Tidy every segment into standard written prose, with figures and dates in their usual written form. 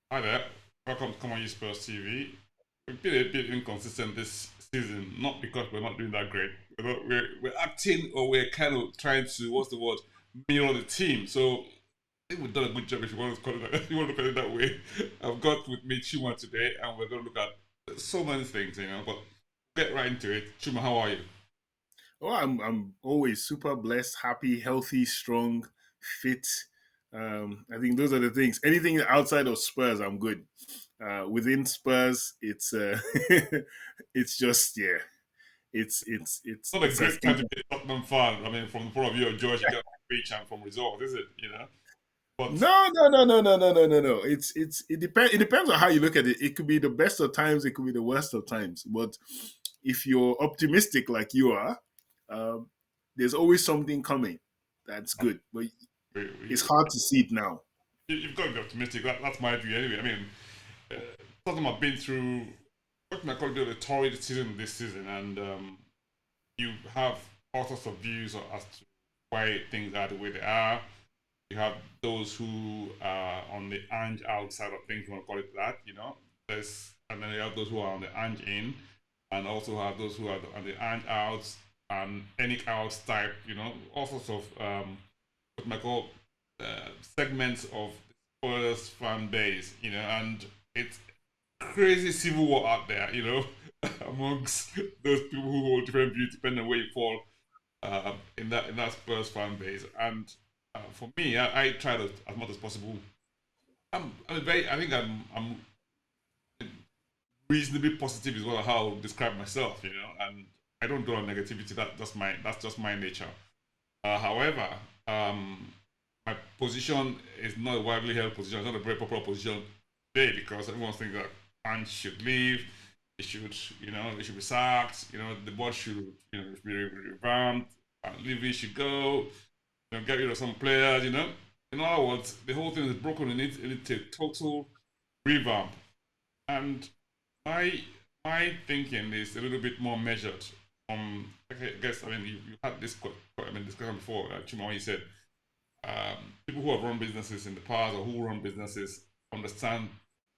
Hi there, welcome to Come On You Spurs TV. We've been a bit inconsistent this season, not because we're not doing that great. We're acting or we're kind of trying to, what's the word, mirror the team. So I think we've done a good job if you want to call it that, if you want to look at it that way. I've got with me Chuma today and we're going to look at so many things, but get right into it. Chuma, how are you? Oh, I'm always super blessed, happy, healthy, strong, fit. I think those are the things. Anything outside of Spurs, I'm good. Within Spurs, it's it's just yeah, Not a it's as great time if to be a Tottenham fan. I mean, from the point of view of George, you get reach and from results, is it? But no. It depends on how you look at it. It could be the best of times, it could be the worst of times. But if you're optimistic like you are, um, there's always something coming that's good. But it's we, hard to see it now. you've got to be optimistic. That's my view anyway. I mean, uh, Tottenham have been through what can I call it, a torrid season this season, and you have all sorts of views as to why things are the way they are. You have those who are on the Ange out side of things, you want to call it that. And then you have those who are on the Ange in, and also have those who are on the Ange out and any out type, all sorts of what I call segments of the Spurs fan base, and it's crazy civil war out there, amongst those people who hold different views depending on where you fall in that Spurs fan base. And for me, I try to as much as possible. I'm very. I think I'm reasonably positive is what how I describe myself, and I don't dwell on negativity. That's just my nature. However, um, my position is not a widely held position. It's not a very popular position today because everyone thinks that fans should leave. They should be sacked. The board should be revamped. Levy should go. Get rid of some players. In other words, the whole thing is broken. It needs a total revamp. And my my thinking is a little bit more measured. I guess I mean you had this discussion before. Chima, when you said people who have run businesses in the past or who run businesses understand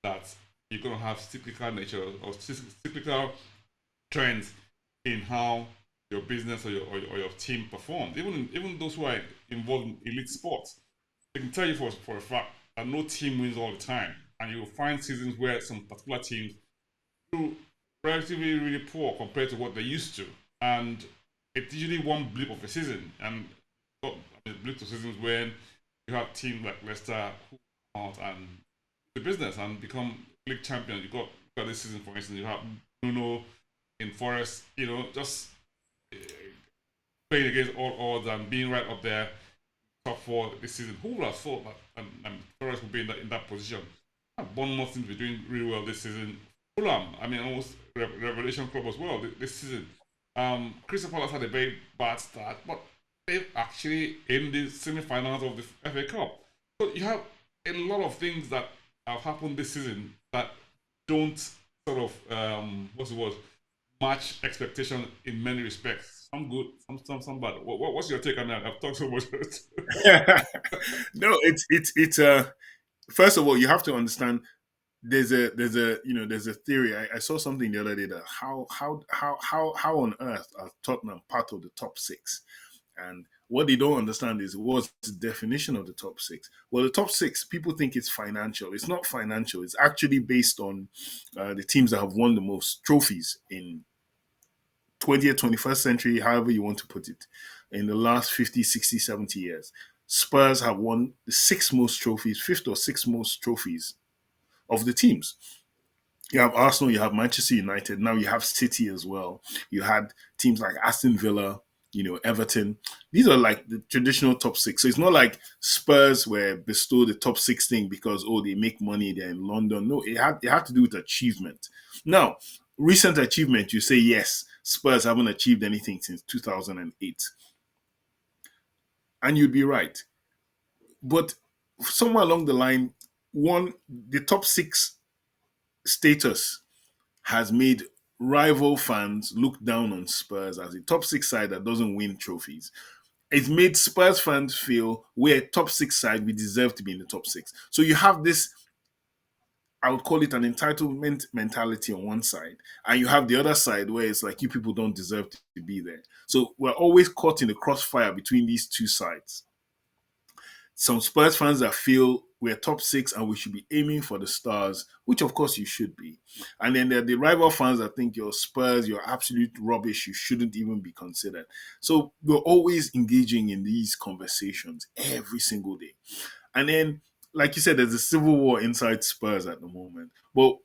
that you're going to have cyclical nature or cyclical trends in how your business or your team performs. Even those who are involved in elite sports, they can tell you for a fact that no team wins all the time, and you will find seasons where some particular teams do relatively really poor compared to what they used to, and it's usually one blip of a season, and blip of seasons when you have teams like Leicester who come out and the business and become league champions. You got this season, for instance, you have Bruno in Forest, just uh, playing against all odds and being right up there, top four this season. Who would have thought that Forest would be in that position? Bournemouth seems to be doing really well this season. Fulham, I mean, almost revelation club as well this season. Crystal Palace had a very bad start, but they've actually in the semi-finals of the FA Cup. So you have a lot of things that have happened this season that don't sort of what's the word match expectation in many respects. Some good, some bad. What's your take on that? I've talked so much. No, it's first of all, you have to understand there's a theory. I saw something the other day that how on earth are Tottenham part of the top six? And what they don't understand is what's the definition of the top six. Well, the top six, people think it's financial. It's not financial. It's actually based on the teams that have won the most trophies in 20th, 21st century, however you want to put it, in the last 50, 60, 70 years. Spurs have won the sixth most trophies, fifth or sixth most trophies of the teams. You have Arsenal, you have Manchester United, now you have City as well. You had teams like Aston Villa, Everton. These are like the traditional top six. So it's not like Spurs were bestowed the top six thing because they make money, they're in London. No, it had to do with achievement. Now, recent achievement, you say yes, Spurs haven't achieved anything since 2008. And you'd be right. But somewhere along the line, the top six status has made rival fans look down on Spurs as a top six side that doesn't win trophies. It's made Spurs fans feel we're a top six side, we deserve to be in the top six. So you have this I would call it an entitlement mentality on one side, and you have the other side where it's like you people don't deserve to be there. So we're always caught in the crossfire between these two sides. Some Spurs fans that feel we're top six and we should be aiming for the stars, which of course you should be. And then there are the rival fans that think you're Spurs, you're absolute rubbish, you shouldn't even be considered. So we're always engaging in these conversations every single day. And then, like you said, there's a civil war inside Spurs at the moment. But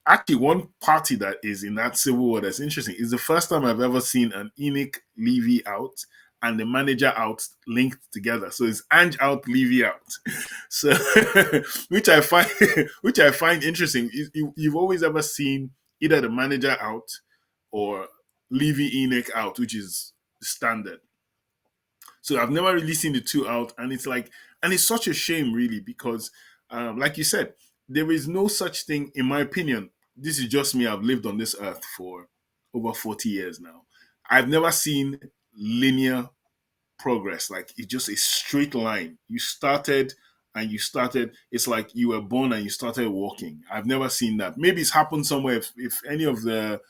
actually, one party that is in that civil war that's interesting is the first time I've ever seen an Enoch Levy out and the manager out linked together. So it's Ange out, Levy out. So which I find which I find interesting. You've always ever seen either the manager out or Levy Enoch out, which is standard. So I've never really seen the two out, and it's like, and it's such a shame, really, because, like you said, there is no such thing, in my opinion. This is just me. I've lived on this earth for over 40 years now. I've never seen linear progress. Like it's just a straight line. You started and you started. It's like you were born and you started walking. I've never seen that. Maybe it's happened somewhere. If any of the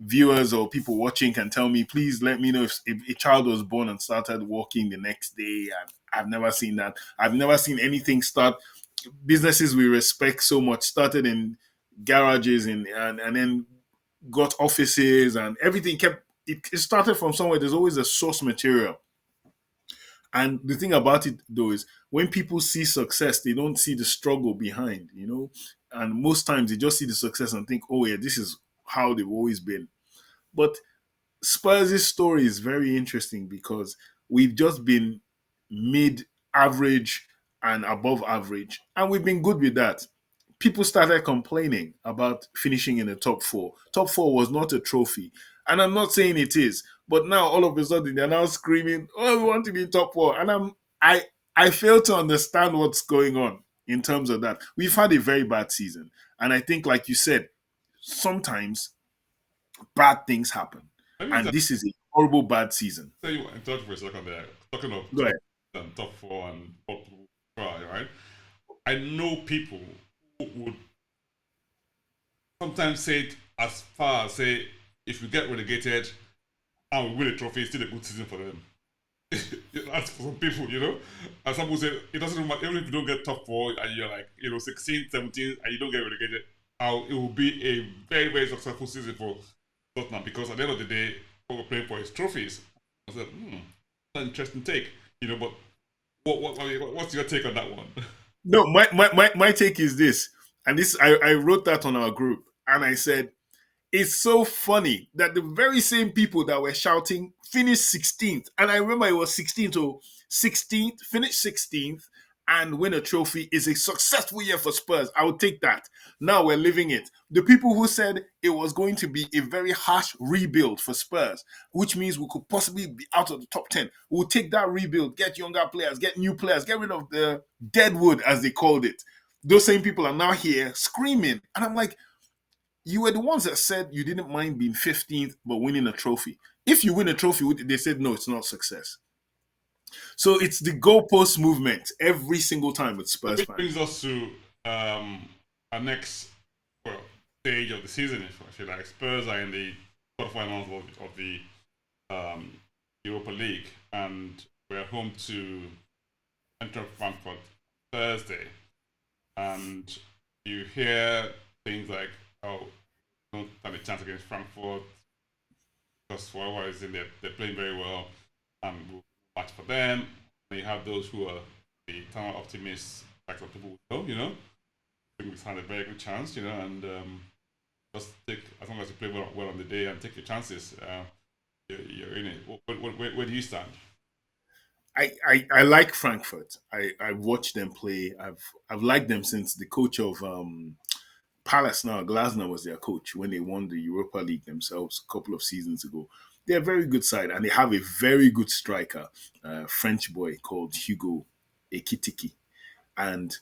viewers or people watching can tell me, please let me know if a child was born and started walking the next day. I've never seen that. I've never seen anything start. Businesses we respect so much started in garages and then got offices and everything kept. It started from somewhere. There's always a source material. And the thing about it though is when people see success, they don't see the struggle behind, you know. And most times they just see the success and think, oh yeah, this is how they've always been. But Spurs' story is very interesting because we've just been mid average and above average, and we've been good with that. People started complaining about finishing in the top four. Top four was not a trophy. And I'm not saying it is, but now all of a sudden they're now screaming, oh, we want to be in top four. And I fail to understand what's going on in terms of that. We've had a very bad season. And I think, like you said, sometimes bad things happen. Let me And this is a horrible bad season. tell you what, and talk for a second there. Talking of Go ahead. top four and top try, right? I know people who would sometimes say it as far as say, if we get relegated and we win a trophy, it's still a good season for them. That's for some people, you know. And some people say it doesn't matter, even if you don't get top four and you're like, 16, 17, and you don't get relegated, it will be a very, very successful season for Tottenham because at the end of the day, what we're playing for is trophies. I said, that's an interesting take, but what's your take on that one? No, my take is this. And this I wrote that on our group. And I said, it's so funny that the very same people that were shouting finished 16th. And I remember it was 16th or 16th, finish 16th and win a trophy is a successful year for Spurs. I would take that. Now we're living it. The people who said it was going to be a very harsh rebuild for Spurs, which means we could possibly be out of the top 10. We'll take that rebuild, get younger players, get new players, get rid of the deadwood, as they called it. Those same people are now here screaming. And I'm like, you were the ones that said you didn't mind being 15th but winning a trophy. If you win a trophy, they said no, it's not success. So it's the goalpost movement every single time with Spurs Which fans. brings us to our next stage of the season, if you like. Spurs are in the quarterfinals of the Europa League, and we're home to enter Frankfurt Thursday. And you hear things like, oh, don't have a chance against Frankfurt because for whatever reason they're playing very well and we'll match for them. And you have those who are the eternal optimists, like some people know, I think we had a very good chance, and just take, as long as you play well on the day and take your chances, you're in it. Where do you stand? I like Frankfurt. I watched them play. I've liked them since the coach of Palace now, Glasner was their coach when they won the Europa League themselves a couple of seasons ago. They're a very good side, and they have a very good striker, French boy called Hugo Ekitiki, and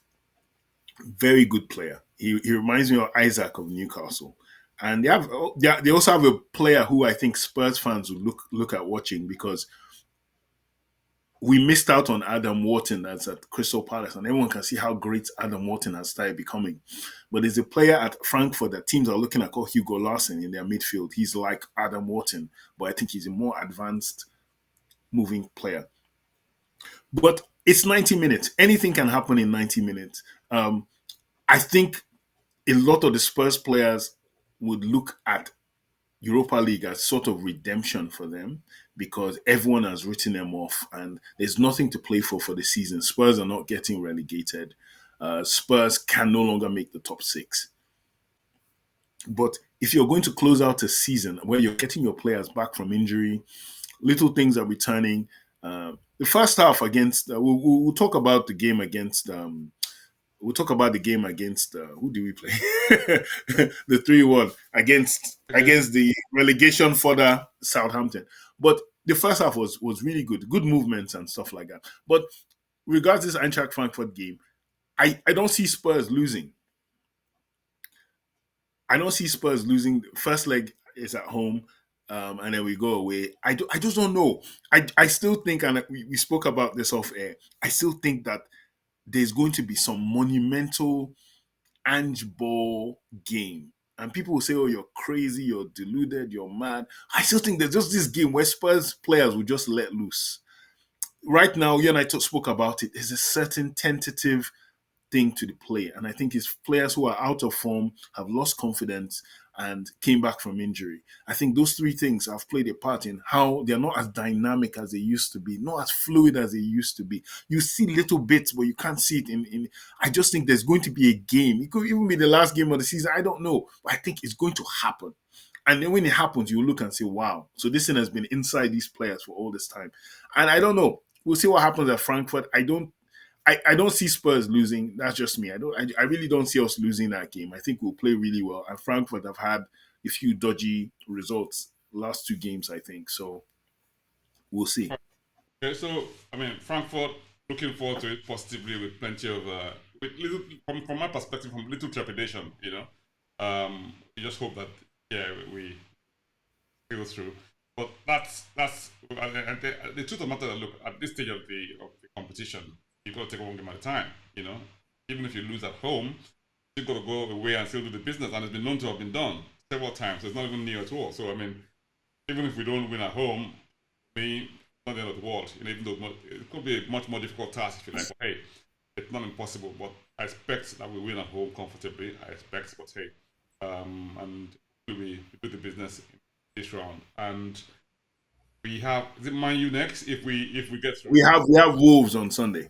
very good player. He reminds me of Isaac of Newcastle. And they also have a player who I think Spurs fans would look at watching because we missed out on Adam Wharton that's at Crystal Palace, and everyone can see how great Adam Wharton has started becoming. But there's a player at Frankfurt that teams are looking at called Hugo Larsen in their midfield. He's like Adam Wharton, but I think he's a more advanced moving player. But it's 90 minutes. Anything can happen in 90 minutes. I think a lot of the Spurs players would look at Europa League as sort of redemption for them because everyone has written them off and there's nothing to play for the season. Spurs are not getting relegated. Spurs can no longer make the top six. But if you're going to close out a season where you're getting your players back from injury, little things are returning. The first half against, we'll talk about the game against we'll talk about the game against who do we play? The 3-1 against the relegation fodder Southampton. But the first half was really good movements and stuff like that. But regards this Eintracht Frankfurt game, I don't see Spurs losing. I don't see Spurs losing. First leg is at home, and then we go away. I just don't know. I still think, and we spoke about this off air. I still think that there's going to be some monumental Ange ball game. And people will say, oh, you're crazy, you're deluded, you're mad. I still think there's just this game where Spurs players will just let loose. Right now, you and I spoke about it. There's a certain tentative thing to the play. And I think it's players who are out of form, have lost confidence, and came back from injury. I think those three things have played a part in how they're not as dynamic as they used to be, not as fluid as they used to be. You see little bits, but you can't see it in. I just think there's going to be a game. It could even be the last game of the season. I don't know. But I think it's going to happen. And then when it happens, you look and say, wow, so this thing has been inside these players for all this time. And I don't know. We'll see what happens at Frankfurt. I don't see Spurs losing. That's just me. I really don't see us losing that game. I think we'll play really well. And Frankfurt have had a few dodgy results last two games, I think. So we'll see. Okay, so I mean, Frankfurt, looking forward to it positively with plenty of, with little, from my perspective, from little trepidation. We just hope that we go through. But that's and the truth of the matter. Look, at this stage of the competition, you've got to take one game at a time. Even if you lose at home, you've got to go away and still do the business, and it's been known to have been done several times. So it's not even new at all. So I mean, even if we don't win at home, it's not the end of the world. Even though it could be a much more difficult task if you're like, hey, it's not impossible, but I expect that we win at home comfortably. I expect, but hey, and we do the business in this round, and we have, is it Man U next if we get through? We have Wolves on Sunday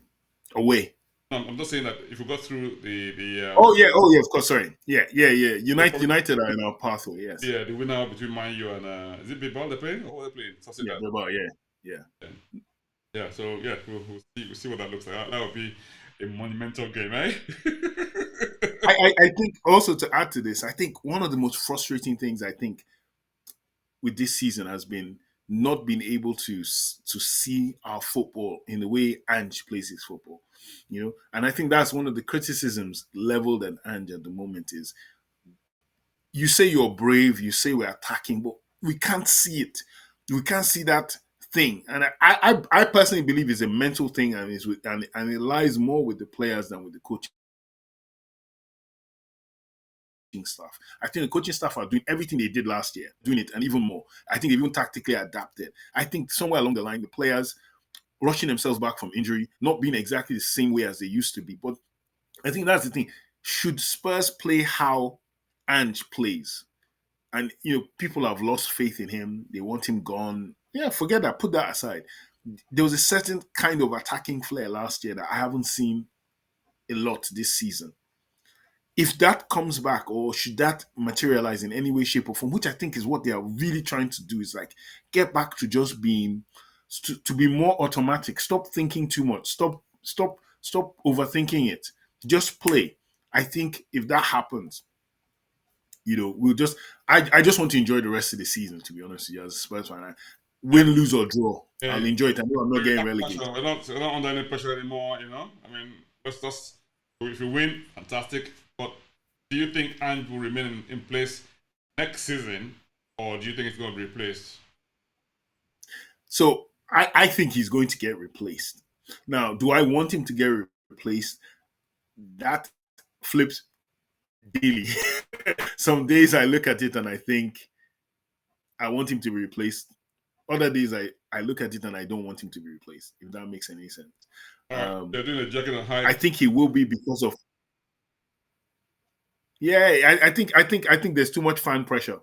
away. No, I'm just saying that if we go through the oh yeah, of course. Sorry, yeah. United are in our pathway. Yes. Yeah, the winner between Man U and is it Bilbao they're playing or they're playing? Yeah, Bilbao. Yeah. Yeah. So yeah, we'll see what that looks like. That would be a monumental game, eh? I think also to add to this, I think one of the most frustrating things I think with this season has been not being able to see our football in the way Ange plays his football, and I think that's one of the criticisms leveled at Ange at the moment is you say you're brave, you say we're attacking, but we can't see it. We can't see that thing, and I personally believe it's a mental thing, and it lies more with the players than with the coach staff. I think the coaching staff are doing everything they did last year, doing it and even more. I think they've even tactically adapted. I think somewhere along the line, the players rushing themselves back from injury, not being exactly the same way as they used to be. But I think that's the thing. Should Spurs play how Ange plays? And people have lost faith in him. They want him gone. Yeah, forget that. Put that aside. There was a certain kind of attacking flair last year that I haven't seen a lot this season. If that comes back, or should that materialize in any way, shape, or form, which I think is what they are really trying to do, is like get back to just being to be more automatic. Stop thinking too much. Stop overthinking it. Just play. I think if that happens, we'll just. I just want to enjoy the rest of the season. To be honest with you, as a Spurs fan, win, lose or draw, I'll enjoy it. I know I'm not getting relegated. We're not under any pressure anymore. I mean, let's just. If you win, fantastic. But do you think Ange will remain in place next season, or do you think it's going to be replaced? So I think he's going to get replaced. Now, do I want him to get replaced? That flips daily. Some days I look at it and I think I want him to be replaced. Other days I look at it and I don't want him to be replaced, if that makes any sense. All right, they're doing a Jekyll and Hyde. I think he will be because of I think there's too much fan pressure.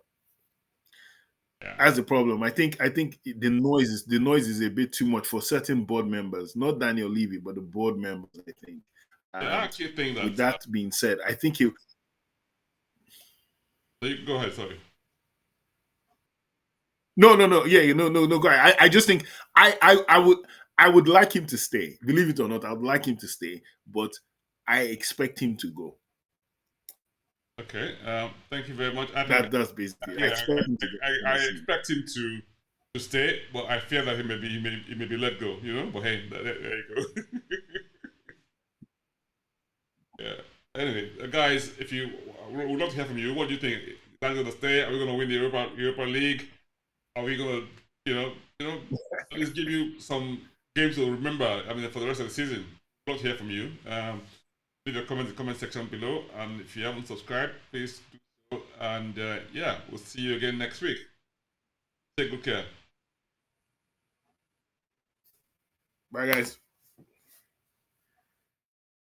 Yeah. That's the problem. I think the noise is a bit too much for certain board members, not Daniel Levy, but the board members. I think. I actually think that. With that being said, I think you. Go ahead. Sorry. No. Yeah, no. Go ahead. I just think I would like him to stay. Believe it or not, I would like him to stay, but I expect him to go. Okay. Thank you very much. That's basically. Yeah, I expect him to stay, but I fear that he may be let go. You know. But hey, there you go. Yeah. Anyway, guys, if you would love to hear from you. What do you think? Is that going to stay? Are we going to win the Europa League? Are we going to, at least give you some games to remember? I mean, for the rest of the season. I'd love to hear from you. Leave your comments in the comment section below, and if you haven't subscribed, please do so. And yeah, we'll see you again next week. Take good care. Bye, guys.